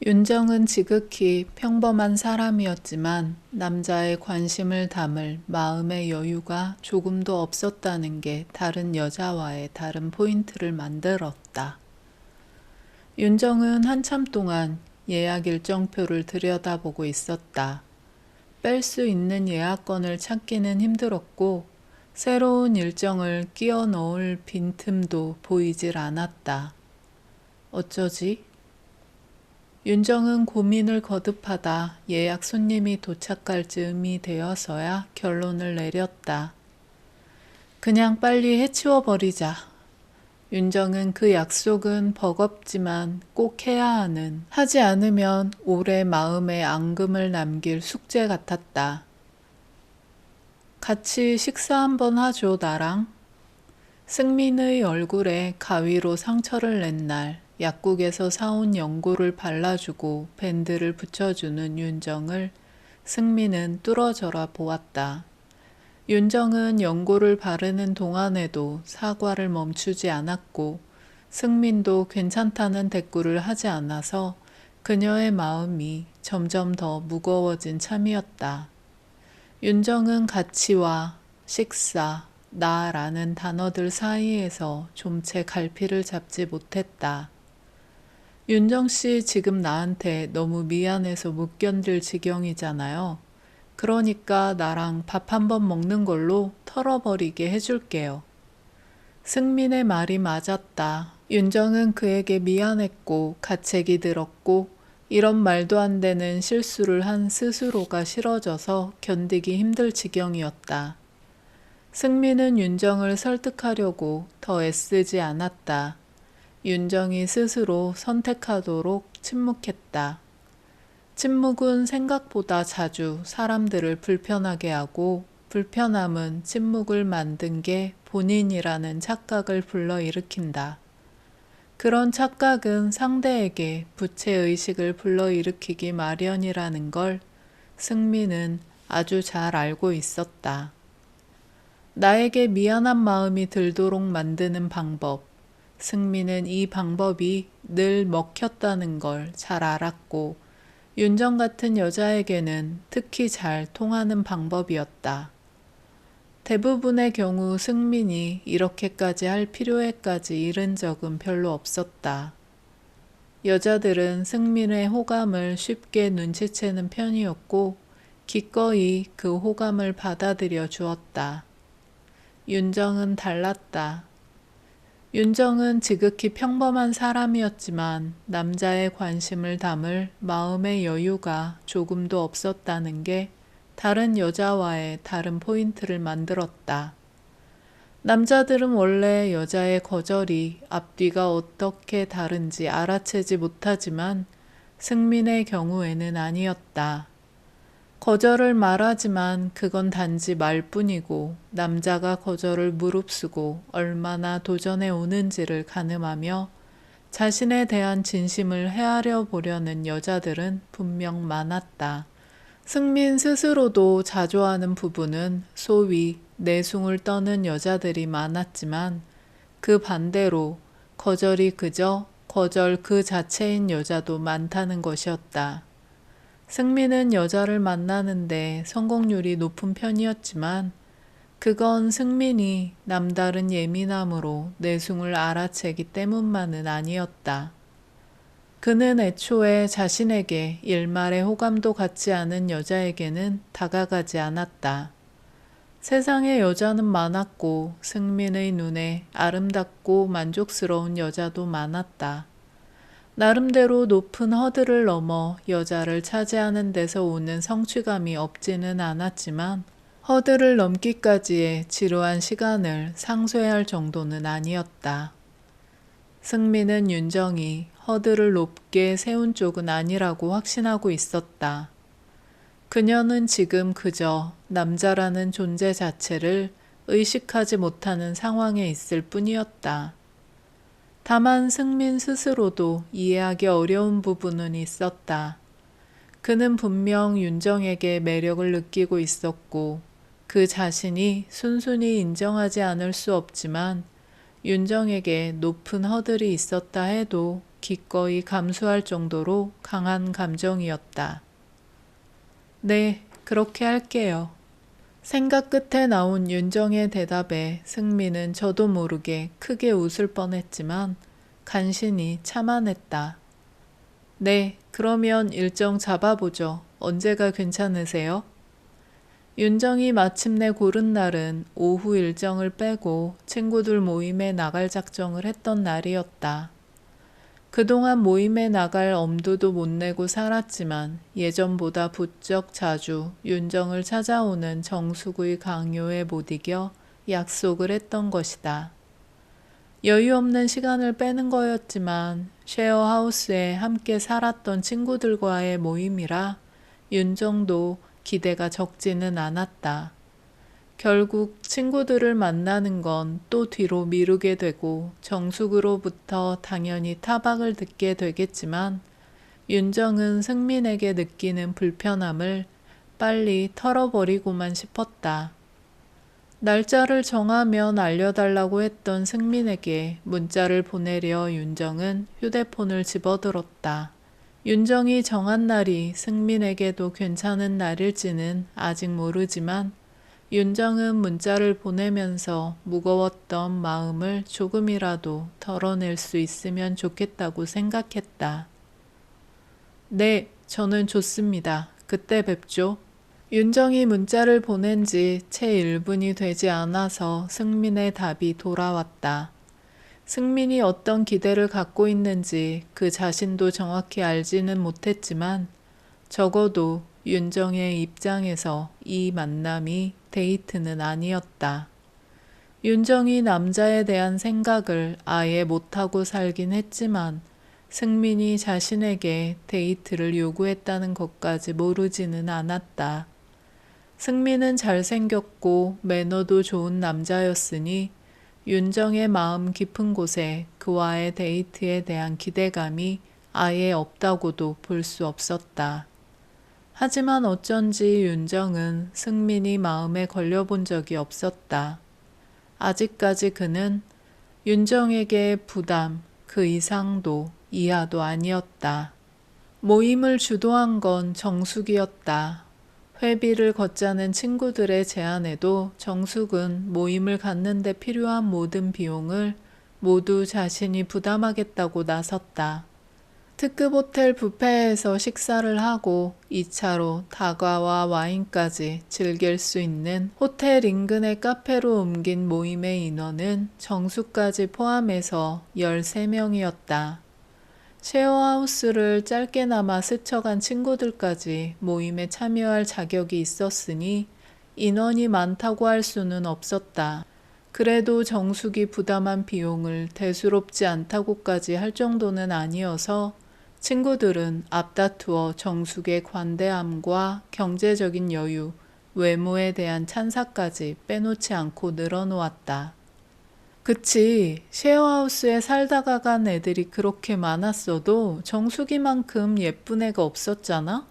윤정은 지극히 평범한 사람이었지만 남자의 관심을 담을 마음의 여유가 조금도 없었다는 게 다른 여자와의 다른 포인트를 만들었다. 윤정은 한참 동안 예약 일정표를 들여다보고 있었다. 뺄 수 있는 예약권을 찾기는 힘들었고 새로운 일정을 끼워 넣을 빈틈도 보이질 않았다. 어쩌지? 윤정은 고민을 거듭하다 예약 손님이 도착할 즈음이 되어서야 결론을 내렸다. 그냥 빨리 해치워버리자. 윤정은 그 약속은 버겁지만 꼭 해야 하는, 하지 않으면 오래 마음에 앙금을 남길 숙제 같았다. 같이 식사 한번 하죠, 나랑? 승민의 얼굴에 가위로 상처를 낸 날, 약국에서 사온 연고를 발라주고 밴드를 붙여주는 윤정을 승민은 뚫어져라 보았다. 윤정은 연고를 바르는 동안에도 사과를 멈추지 않았고 승민도 괜찮다는 대꾸를 하지 않아서 그녀의 마음이 점점 더 무거워진 참이었다. 윤정은 가치와 식사, 나라는 단어들 사이에서 좀채 갈피를 잡지 못했다. 윤정씨 지금 나한테 너무 미안해서 못 견딜 지경이잖아요. 그러니까 나랑 밥 한번 먹는 걸로 털어버리게 해줄게요. 승민의 말이 맞았다. 윤정은 그에게 미안했고 가책이 들었고 이런 말도 안 되는 실수를 한 스스로가 싫어져서 견디기 힘들 지경이었다. 승민은 윤정을 설득하려고 더 애쓰지 않았다. 윤정이 스스로 선택하도록 침묵했다. 침묵은 생각보다 자주 사람들을 불편하게 하고 불편함은 침묵을 만든 게 본인이라는 착각을 불러일으킨다. 그런 착각은 상대에게 부채의식을 불러일으키기 마련이라는 걸 승민은 아주 잘 알고 있었다. 나에게 미안한 마음이 들도록 만드는 방법, 승민은 이 방법이 늘 먹혔다는 걸 잘 알았고 윤정 같은 여자에게는 특히 잘 통하는 방법이었다. 대부분의 경우 승민이 이렇게까지 할 필요에까지 이른 적은 별로 없었다. 여자들은 승민의 호감을 쉽게 눈치채는 편이었고 기꺼이 그 호감을 받아들여 주었다. 윤정은 달랐다. 윤정은 지극히 평범한 사람이었지만 남자의 관심을 담을 마음의 여유가 조금도 없었다는 게 다른 여자와의 다른 포인트를 만들었다. 남자들은 원래 여자의 거절이 앞뒤가 어떻게 다른지 알아채지 못하지만 승민의 경우에는 아니었다. 거절을 말하지만 그건 단지 말뿐이고 남자가 거절을 무릅쓰고 얼마나 도전해 오는지를 가늠하며 자신에 대한 진심을 헤아려 보려는 여자들은 분명 많았다. 승민 스스로도 자조하는 부분은 소위 내숭을 떠는 여자들이 많았지만 그 반대로 거절이 그저 거절 그 자체인 여자도 많다는 것이었다. 승민은 여자를 만나는데 성공률이 높은 편이었지만 그건 승민이 남다른 예민함으로 내숭을 알아채기 때문만은 아니었다. 그는 애초에 자신에게 일말의 호감도 갖지 않은 여자에게는 다가가지 않았다. 세상에 여자는 많았고 승민의 눈에 아름답고 만족스러운 여자도 많았다. 나름대로 높은 허들을 넘어 여자를 차지하는 데서 오는 성취감이 없지는 않았지만 허들을 넘기까지의 지루한 시간을 상쇄할 정도는 아니었다. 승민은 윤정이 허들을 높게 세운 쪽은 아니라고 확신하고 있었다. 그녀는 지금 그저 남자라는 존재 자체를 의식하지 못하는 상황에 있을 뿐이었다. 다만 승민 스스로도 이해하기 어려운 부분은 있었다. 그는 분명 윤정에게 매력을 느끼고 있었고 그 자신이 순순히 인정하지 않을 수 없지만 윤정에게 높은 허들이 있었다 해도 기꺼이 감수할 정도로 강한 감정이었다. 네, 그렇게 할게요. 생각 끝에 나온 윤정의 대답에 승민은 저도 모르게 크게 웃을 뻔했지만 간신히 참아냈다. 네, 그러면 일정 잡아보죠. 언제가 괜찮으세요? 윤정이 마침내 고른 날은 오후 일정을 빼고 친구들 모임에 나갈 작정을 했던 날이었다. 그동안 모임에 나갈 엄두도 못 내고 살았지만 예전보다 부쩍 자주 윤정을 찾아오는 정숙의 강요에 못 이겨 약속을 했던 것이다. 여유 없는 시간을 빼는 거였지만 쉐어하우스에 함께 살았던 친구들과의 모임이라 윤정도 기대가 적지는 않았다. 결국 친구들을 만나는 건 또 뒤로 미루게 되고 정숙으로부터 당연히 타박을 듣게 되겠지만 윤정은 승민에게 느끼는 불편함을 빨리 털어버리고만 싶었다. 날짜를 정하면 알려달라고 했던 승민에게 문자를 보내려 윤정은 휴대폰을 집어들었다. 윤정이 정한 날이 승민에게도 괜찮은 날일지는 아직 모르지만 윤정은 문자를 보내면서 무거웠던 마음을 조금이라도 덜어낼 수 있으면 좋겠다고 생각했다. 네, 저는 좋습니다. 그때 뵙죠. 윤정이 문자를 보낸 지 채 1분이 되지 않아서 승민의 답이 돌아왔다. 승민이 어떤 기대를 갖고 있는지 그 자신도 정확히 알지는 못했지만 적어도 윤정의 입장에서 이 만남이 데이트는 아니었다. 윤정이 남자에 대한 생각을 아예 못하고 살긴 했지만 승민이 자신에게 데이트를 요구했다는 것까지 모르지는 않았다. 승민은 잘생겼고 매너도 좋은 남자였으니 윤정의 마음 깊은 곳에 그와의 데이트에 대한 기대감이 아예 없다고도 볼 수 없었다. 하지만 어쩐지 윤정은 승민이 마음에 걸려본 적이 없었다. 아직까지 그는 윤정에게 부담, 그 이상도 이하도 아니었다. 모임을 주도한 건 정숙이었다. 회비를 걷자는 친구들의 제안에도 정숙은 모임을 갖는 데 필요한 모든 비용을 모두 자신이 부담하겠다고 나섰다. 특급 호텔 뷔페에서 식사를 하고 2차로 다과와 와인까지 즐길 수 있는 호텔 인근의 카페로 옮긴 모임의 인원은 정수까지 포함해서 13명이었다. 쉐어하우스를 짧게나마 스쳐간 친구들까지 모임에 참여할 자격이 있었으니 인원이 많다고 할 수는 없었다. 그래도 정숙이 부담한 비용을 대수롭지 않다고까지 할 정도는 아니어서 친구들은 앞다투어 정숙의 관대함과 경제적인 여유, 외모에 대한 찬사까지 빼놓지 않고 늘어놓았다. 그치, 쉐어하우스에 살다가 간 애들이 그렇게 많았어도 정숙이만큼 예쁜 애가 없었잖아?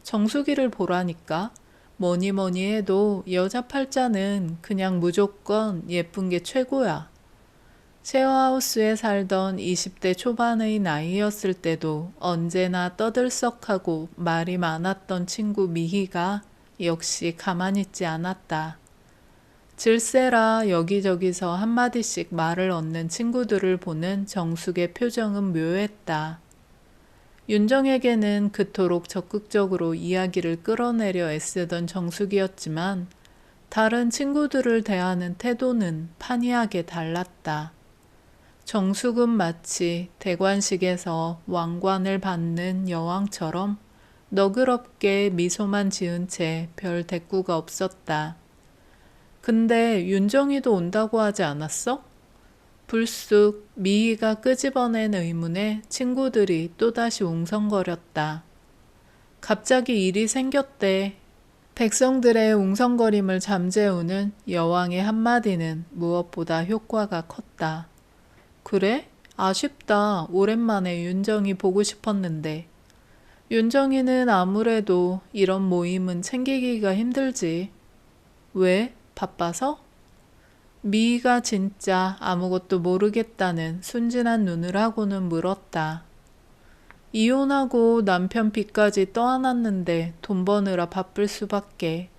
정숙이를 보라니까. 뭐니 뭐니 해도 여자 팔자는 그냥 무조건 예쁜 게 최고야. 쉐어하우스에 살던 20대 초반의 나이였을 때도 언제나 떠들썩하고 말이 많았던 친구 미희가 역시 가만히 있지 않았다. 질세라 여기저기서 한마디씩 말을 얻는 친구들을 보는 정숙의 표정은 묘했다. 윤정에게는 그토록 적극적으로 이야기를 끌어내려 애쓰던 정숙이었지만 다른 친구들을 대하는 태도는 판이하게 달랐다. 정숙은 마치 대관식에서 왕관을 받는 여왕처럼 너그럽게 미소만 지은 채 별 대꾸가 없었다. 근데 윤정이도 온다고 하지 않았어? 불쑥 미희가 끄집어낸 의문에 친구들이 또다시 웅성거렸다. 갑자기 일이 생겼대. 백성들의 웅성거림을 잠재우는 여왕의 한마디는 무엇보다 효과가 컸다. 그래? 아쉽다. 오랜만에 윤정이 보고 싶었는데. 윤정이는 아무래도 이런 모임은 챙기기가 힘들지. 왜? 바빠서? 미희가 진짜 아무것도 모르겠다는 순진한 눈을 하고는 물었다. 이혼하고 남편 빚까지 떠안았는데 돈 버느라 바쁠 수밖에.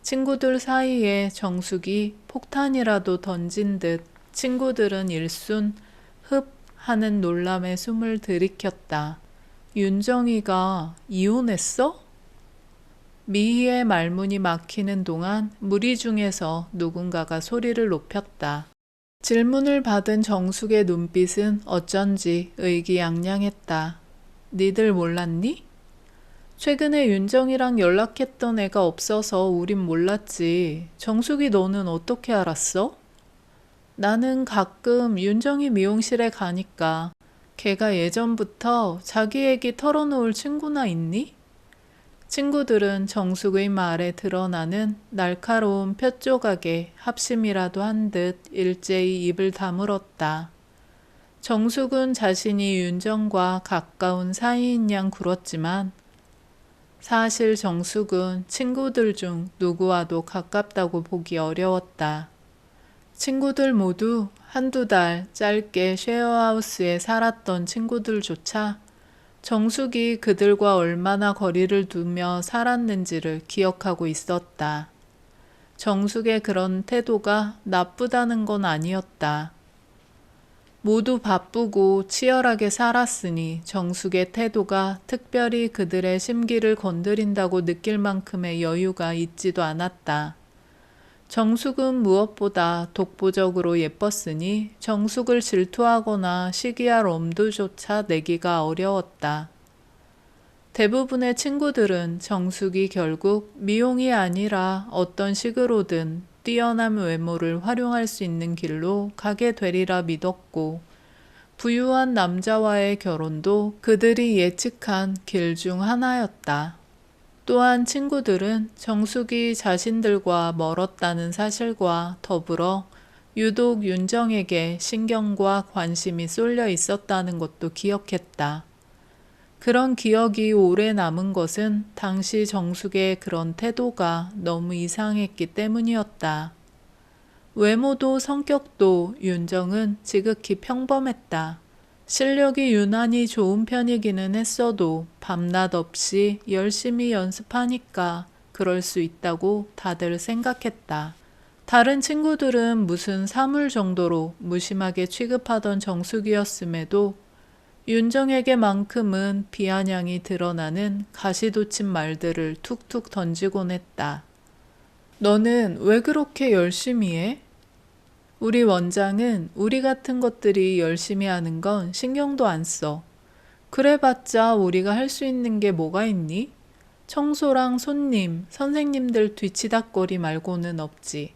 친구들 사이에 정숙이 폭탄이라도 던진 듯 친구들은 일순 흡 하는 놀람에 숨을 들이켰다. 윤정이가 이혼했어? 미희의 말문이 막히는 동안 무리 중에서 누군가가 소리를 높였다. 질문을 받은 정숙의 눈빛은 어쩐지 의기양양했다. 니들 몰랐니? 최근에 윤정이랑 연락했던 애가 없어서 우린 몰랐지. 정숙이 너는 어떻게 알았어? 나는 가끔 윤정이 미용실에 가니까 걔가 예전부터 자기 얘기 털어놓을 친구나 있니? 친구들은 정숙의 말에 드러나는 날카로운 푯조각에 합심이라도 한 듯 일제히 입을 다물었다. 정숙은 자신이 윤정과 가까운 사이인 양 굴었지만 사실 정숙은 친구들 중 누구와도 가깝다고 보기 어려웠다. 친구들 모두 한두 달 짧게 쉐어하우스에 살았던 친구들조차 정숙이 그들과 얼마나 거리를 두며 살았는지를 기억하고 있었다. 정숙의 그런 태도가 나쁘다는 건 아니었다. 모두 바쁘고 치열하게 살았으니 정숙의 태도가 특별히 그들의 심기를 건드린다고 느낄 만큼의 여유가 있지도 않았다. 정숙은 무엇보다 독보적으로 예뻤으니 정숙을 질투하거나 시기할 엄두조차 내기가 어려웠다. 대부분의 친구들은 정숙이 결국 미용이 아니라 어떤 식으로든 뛰어난 외모를 활용할 수 있는 길로 가게 되리라 믿었고, 부유한 남자와의 결혼도 그들이 예측한 길 중 하나였다. 또한 친구들은 정숙이 자신들과 멀었다는 사실과 더불어 유독 윤정에게 신경과 관심이 쏠려 있었다는 것도 기억했다. 그런 기억이 오래 남은 것은 당시 정숙의 그런 태도가 너무 이상했기 때문이었다. 외모도 성격도 윤정은 지극히 평범했다. 실력이 유난히 좋은 편이기는 했어도 밤낮 없이 열심히 연습하니까 그럴 수 있다고 다들 생각했다. 다른 친구들은 무슨 사물 정도로 무심하게 취급하던 정숙이었음에도 윤정에게만큼은 비아냥이 드러나는 가시돋친 말들을 툭툭 던지곤 했다. 너는 왜 그렇게 열심히 해? 우리 원장은 우리 같은 것들이 열심히 하는 건 신경도 안 써. 그래봤자 우리가 할 수 있는 게 뭐가 있니? 청소랑 손님, 선생님들 뒤치다꺼리 말고는 없지.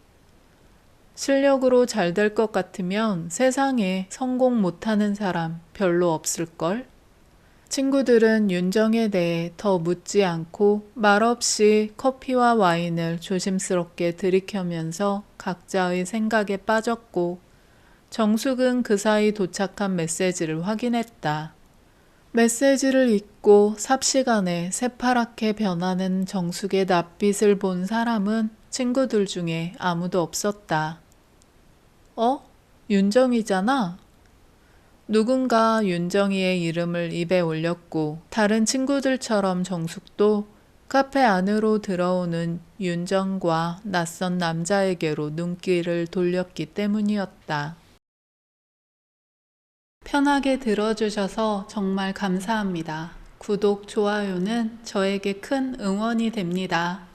실력으로 잘 될 것 같으면 세상에 성공 못하는 사람 별로 없을걸? 친구들은 윤정에 대해 더 묻지 않고 말없이 커피와 와인을 조심스럽게 들이켜면서 각자의 생각에 빠졌고, 정숙은 그 사이 도착한 메시지를 확인했다. 메시지를 읽고 삽시간에 새파랗게 변하는 정숙의 낯빛을 본 사람은 친구들 중에 아무도 없었다. 윤정이잖아? 누군가 윤정이의 이름을 입에 올렸고, 다른 친구들처럼 정숙도 카페 안으로 들어오는 윤정과 낯선 남자에게로 눈길을 돌렸기 때문이었다. 편하게 들어주셔서 정말 감사합니다. 구독, 좋아요는 저에게 큰 응원이 됩니다.